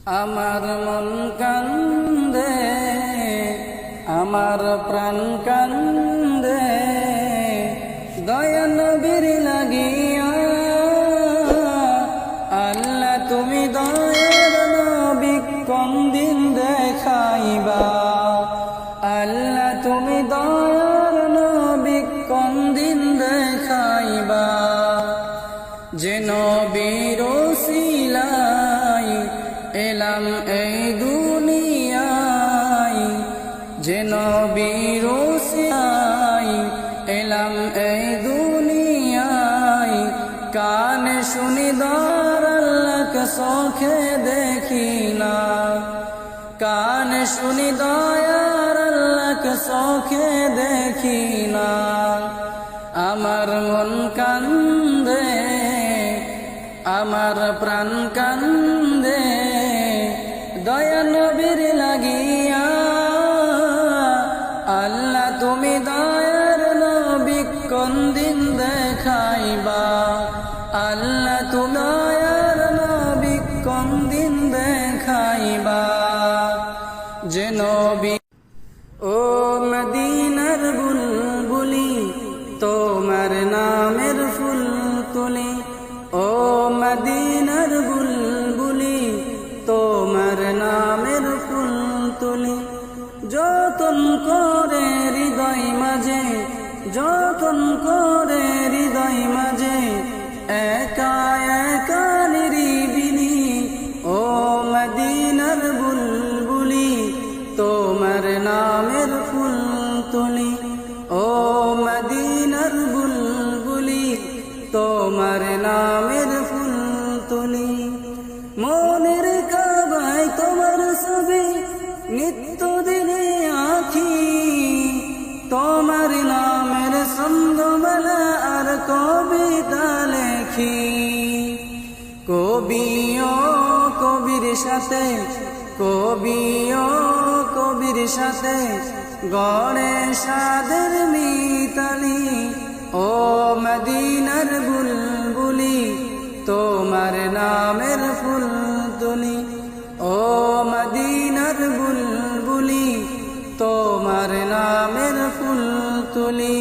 আমার মন কান্দে, আমার প্রাণ কান্দে, দয়া নবীর লাগিয়া। আল্লাহ তুমি দয়ার নবী কোন দিন দেখাইবা, আল্লাহ তুমি দয়ার নবী কোন দিন দেখাইবা। যে নবীর ওসিলায় এলাম এই দুনিয়ায়, যে নবীর ওসিলায় এলাম এই দুনিয়ায়। কানে শুনি দর আল্লাহকে চোখে দেখি না, কানে শুনি দয়ার আল্লাহকে চোখে দেখি না। আমার মন কান্দে, আমার প্রাণ কান্দে, দয়া নবীর লাগিয়া। আল্লাহ তুমি দয়ার নবী কোন দিন দেখাইবা, আল্লাহ তুমি দয়ার নবী কোন দিন দেখাইবা। যে নবী ও মদিনার বুলবুলি, তোমার নামের ফুল তুলি। ও মদিনার বুলবুলি, তোমার নামের ফুল তুলি। যতন করে হৃদয় মাঝে, যতন করে হৃদয় মাঝে, একা একা নিরিবিলি। ও মদিনার বুলবুলি, তোমার নামের ফুল তুলি। ও মদিনার বুলবুলি, তোমার নামের ফুল তুলি। মনের কাবায় তোমার ছবি নিত্য দিনে আঁখি, তোমার নামের ছন্দমালা আর কবিতা লেখি। কবি ও কবির সাথে, কবি ও কবির সাথে গড়ে সাদের মিতালি। ও মদিনার বুলবুলি, তোমার নামের ফুল তুলি। ও মদিনার বুলবুলি, তোমার নামের ফুল তুলি।